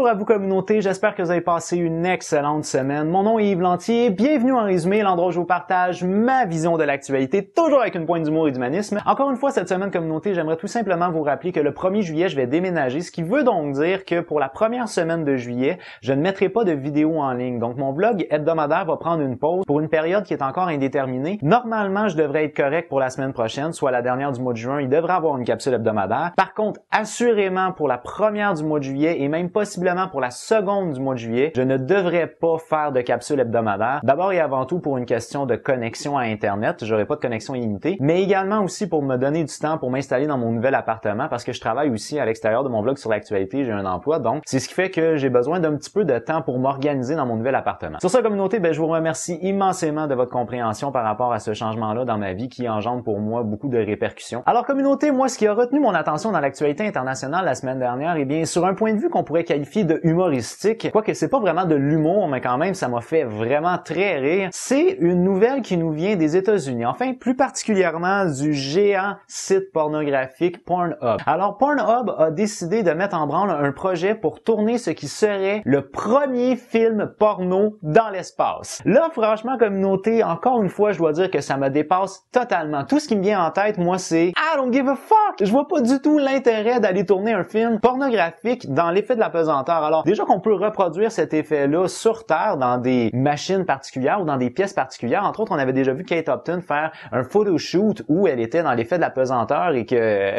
Bonjour à vous communauté, j'espère que vous avez passé une excellente semaine. Mon nom est Yves Lantier, bienvenue en résumé, l'endroit où je vous partage ma vision de l'actualité, toujours avec une pointe d'humour et d'humanisme. Encore une fois, cette semaine communauté, j'aimerais tout simplement vous rappeler que le 1er juillet, je vais déménager, ce qui veut donc dire que pour la première semaine de juillet, je ne mettrai pas de vidéo en ligne. Donc mon vlog hebdomadaire va prendre une pause pour une période qui est encore indéterminée. Normalement, je devrais être correct pour la semaine prochaine, soit la dernière du mois de juin, il devrait avoir une capsule hebdomadaire. Par contre, assurément pour la première du mois de juillet et même possiblement pour la seconde du mois de juillet, je ne devrais pas faire de capsule hebdomadaire. D'abord et avant tout pour une question de connexion à Internet, j'aurai pas de connexion illimitée, mais également aussi pour me donner du temps pour m'installer dans mon nouvel appartement parce que je travaille aussi à l'extérieur de mon vlog sur l'actualité, j'ai un emploi, donc c'est ce qui fait que j'ai besoin d'un petit peu de temps pour m'organiser dans mon nouvel appartement. Sur ça communauté, je vous remercie immensément de votre compréhension par rapport à ce changement-là dans ma vie qui engendre pour moi beaucoup de répercussions. Alors communauté, moi ce qui a retenu mon attention dans l'actualité internationale la semaine dernière, eh bien sur un point de vue qu'on pourrait qualifier de humoristique, quoique c'est pas vraiment de l'humour, mais quand même ça m'a fait vraiment très rire, c'est une nouvelle qui nous vient des États-Unis, enfin plus particulièrement du géant site pornographique Pornhub. Alors Pornhub a décidé de mettre en branle un projet pour tourner ce qui serait le premier film porno dans l'espace. Là franchement communauté, encore une fois je dois dire que ça me dépasse totalement. Tout ce qui me vient en tête moi c'est I don't give a fuck! Je vois pas du tout l'intérêt d'aller tourner un film pornographique dans l'effet de la pesanteur. Alors déjà qu'on peut reproduire cet effet-là sur Terre dans des machines particulières ou dans des pièces particulières. Entre autres, on avait déjà vu Kate Upton faire un photoshoot où elle était dans l'effet de la pesanteur et que...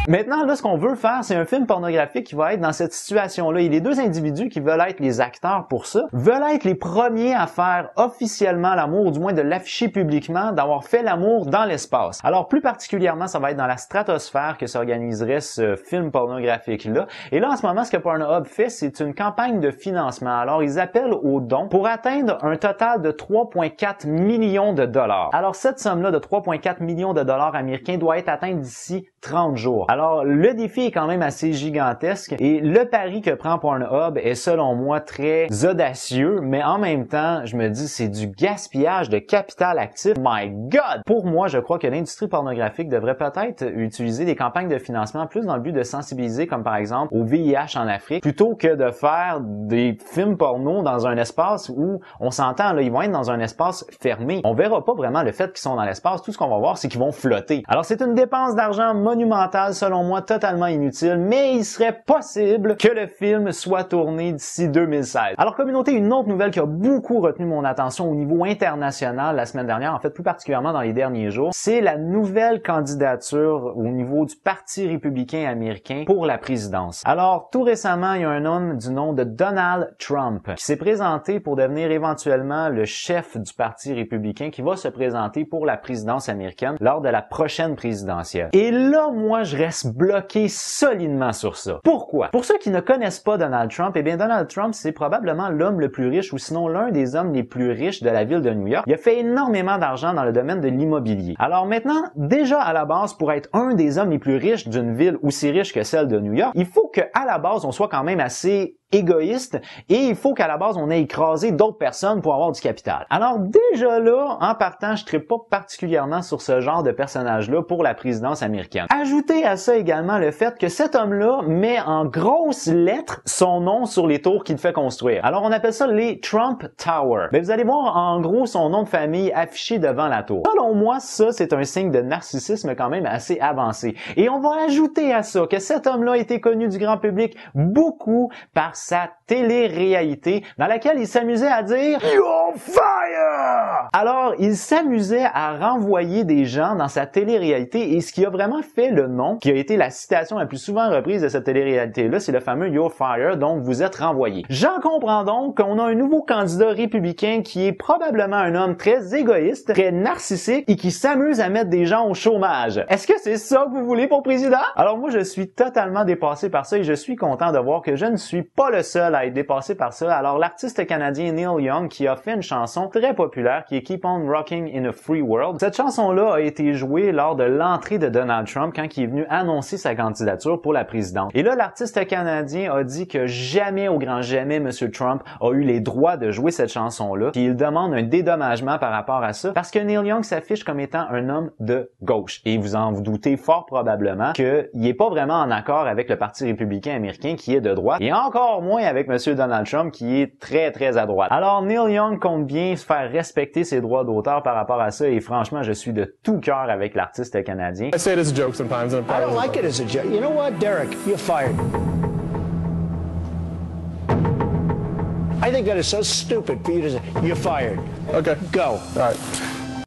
Maintenant, là, ce qu'on veut faire, c'est un film pornographique qui va être dans cette situation-là. Et les deux individus qui veulent être les acteurs pour ça, veulent être les premiers à faire officiellement l'amour, ou du moins de l'afficher publiquement, d'avoir fait l'amour dans l'espace. Alors, plus particulièrement, ça va être dans la stratosphère que s'organiserait ce film pornographique-là. Et là, en ce moment, ce que Pornhub fait, c'est une campagne de financement. Alors, ils appellent aux dons pour atteindre un total de 3,4 millions de dollars. Alors, cette somme-là de 3,4 millions de dollars américains doit être atteinte d'ici 30 jours. Alors, le défi est quand même assez gigantesque et le pari que prend Pornhub est selon moi très audacieux, mais en même temps, je me dis c'est du gaspillage de capital actif. My God! Pour moi, je crois que l'industrie pornographique devrait peut-être utiliser des campagnes de financement plus dans le but de sensibiliser, comme par exemple au VIH en Afrique, plutôt que de faire des films porno dans un espace où, on s'entend, là, ils vont être dans un espace fermé. On verra pas vraiment le fait qu'ils sont dans l'espace. Tout ce qu'on va voir, c'est qu'ils vont flotter. Alors, c'est une dépense d'argent monumentale, selon moi, totalement inutile, mais il serait possible que le film soit tourné d'ici 2016. Alors, communauté, une autre nouvelle qui a beaucoup retenu mon attention au niveau international la semaine dernière, en fait, plus particulièrement dans les derniers jours, c'est la nouvelle candidature au niveau du Parti républicain américain pour la présidence. Alors, tout récemment, il y a un homme du nom de Donald Trump qui s'est présenté pour devenir éventuellement le chef du Parti républicain qui va se présenter pour la présidence américaine lors de la prochaine présidentielle. Et là, moi, je reste bloqué solidement sur ça. Pourquoi? Pour ceux qui ne connaissent pas Donald Trump, eh bien Donald Trump, c'est probablement l'homme le plus riche ou sinon l'un des hommes les plus riches de la ville de New York. Il a fait énormément d'argent dans le domaine de l'immobilier. Alors maintenant, déjà à la base, pour être un des hommes les plus riches d'une ville aussi riche que celle de New York, il faut qu'à la base, on soit quand même assez égoïste et il faut qu'à la base on ait écrasé d'autres personnes pour avoir du capital. Alors déjà là, en partant, je ne trippe pas particulièrement sur ce genre de personnage-là pour la présidence américaine. Ajoutez à ça également le fait que cet homme-là met en grosses lettres son nom sur les tours qu'il fait construire. Alors on appelle ça les Trump Tower. Mais vous allez voir en gros son nom de famille affiché devant la tour. Selon moi, ça c'est un signe de narcissisme quand même assez avancé. Et on va ajouter à ça que cet homme-là a été connu du grand public beaucoup par sa télé-réalité dans laquelle il s'amusait à dire « You're fire !» Alors, il s'amusait à renvoyer des gens dans sa télé-réalité et ce qui a vraiment fait le nom, qui a été la citation la plus souvent reprise de cette télé-réalité-là, c'est le fameux « You're fire », donc vous êtes renvoyé. J'en comprends donc qu'on a un nouveau candidat républicain qui est probablement un homme très égoïste, très narcissique et qui s'amuse à mettre des gens au chômage. Est-ce que c'est ça que vous voulez pour président? Alors moi, je suis totalement dépassé par ça et je suis content de voir que je ne suis pas pas le seul à être dépassé par ça. Alors l'artiste canadien Neil Young qui a fait une chanson très populaire qui est Keep on Rocking in a Free World. Cette chanson-là a été jouée lors de l'entrée de Donald Trump quand il est venu annoncer sa candidature pour la présidence. Et là, l'artiste canadien a dit que jamais, au grand jamais, M. Trump a eu les droits de jouer cette chanson-là. Puis il demande un dédommagement par rapport à ça parce que Neil Young s'affiche comme étant un homme de gauche. Et vous doutez fort probablement qu'il n'est pas vraiment en accord avec le Parti républicain américain qui est de droite et encore moins avec M. Donald Trump qui est très, très à droite. Alors Neil Young compte bien se faire respecter ses droits d'auteur par rapport à ça et franchement, je suis de tout cœur avec l'artiste canadien. I say it as a joke sometimes. And I don't like it as a joke. You know what, Derek? You're fired. I think that is so stupid for you to say, you're fired. Okay. Go. All right.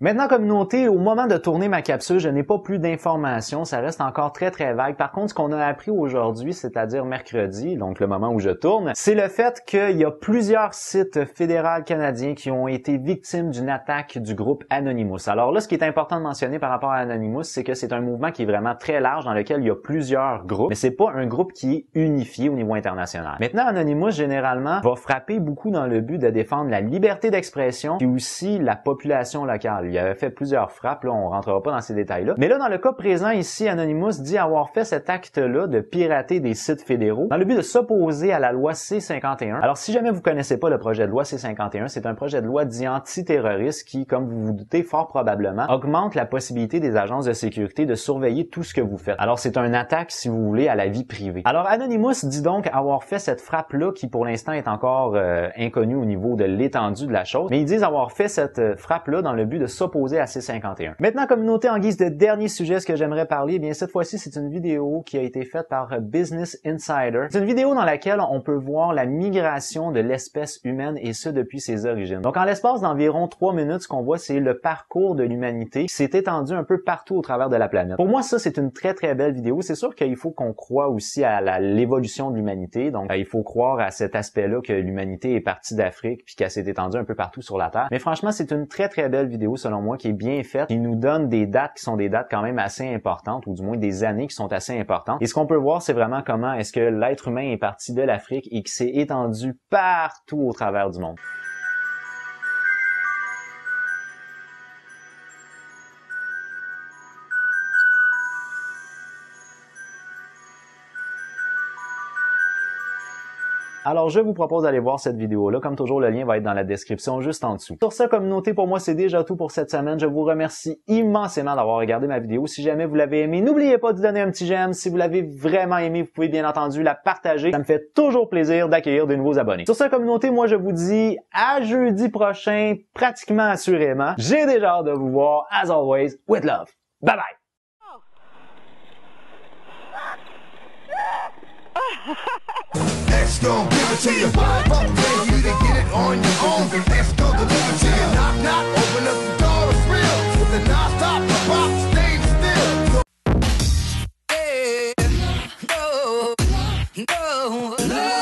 Maintenant, communauté, au moment de tourner ma capsule, je n'ai pas plus d'informations, ça reste encore très très vague. Par contre, ce qu'on a appris aujourd'hui, c'est-à-dire mercredi, donc le moment où je tourne, c'est le fait qu'il y a plusieurs sites fédéraux canadiens qui ont été victimes d'une attaque du groupe Anonymous. Alors là, ce qui est important de mentionner par rapport à Anonymous, c'est que c'est un mouvement qui est vraiment très large dans lequel il y a plusieurs groupes, mais c'est pas un groupe qui est unifié au niveau international. Maintenant, Anonymous, généralement, va frapper beaucoup dans le but de défendre la liberté d'expression et aussi la population locale. Il avait fait plusieurs frappes, là, on rentrera pas dans ces détails-là. Mais là, dans le cas présent ici, Anonymous dit avoir fait cet acte-là de pirater des sites fédéraux dans le but de s'opposer à la loi C-51. Alors, si jamais vous connaissez pas le projet de loi C-51, c'est un projet de loi dit antiterroriste qui, comme vous vous doutez fort probablement, augmente la possibilité des agences de sécurité de surveiller tout ce que vous faites. Alors, c'est une attaque, si vous voulez, à la vie privée. Alors, Anonymous dit donc avoir fait cette frappe-là qui, pour l'instant, est encore inconnue au niveau de l'étendue de la chose, mais ils disent avoir fait cette frappe-là dans le but de s'opposer à C-51. Maintenant, communauté, en guise de dernier sujet, ce que j'aimerais parler, eh bien cette fois-ci, c'est une vidéo qui a été faite par Business Insider. C'est une vidéo dans laquelle on peut voir la migration de l'espèce humaine et ce depuis ses origines. Donc, en l'espace d'environ 3 minutes, ce qu'on voit, c'est le parcours de l'humanité qui s'est étendu un peu partout au travers de la planète. Pour moi, ça, c'est une très, très belle vidéo. C'est sûr qu'il faut qu'on croie aussi à l'évolution de l'humanité. Donc, il faut croire à cet aspect-là que l'humanité est partie d'Afrique puis qu'elle s'est étendue un peu partout sur la Terre. Mais franchement, c'est une très, très belle vidéo, selon moi, qui est bien faite, qui nous donne des dates qui sont des dates quand même assez importantes, ou du moins des années qui sont assez importantes. Et ce qu'on peut voir, c'est vraiment comment est-ce que l'être humain est parti de l'Afrique et qui s'est étendu partout au travers du monde. Alors, je vous propose d'aller voir cette vidéo-là. Comme toujours, le lien va être dans la description juste en dessous. Sur ce, communauté, pour moi, c'est déjà tout pour cette semaine. Je vous remercie immensément d'avoir regardé ma vidéo. Si jamais vous l'avez aimé, n'oubliez pas de donner un petit j'aime. Si vous l'avez vraiment aimé, vous pouvez bien entendu la partager. Ça me fait toujours plaisir d'accueillir de nouveaux abonnés. Sur ce, communauté, moi, je vous dis à jeudi prochain, pratiquement assurément. J'ai déjà hâte de vous voir, as always, with love. Bye bye! X gon' give it to you. Fuck pay you to get it on your own. X gon' deliver to you. Knock, knock, open up the door, it's real. With the non-stop, the pop, stay still. Hey, no, no, no.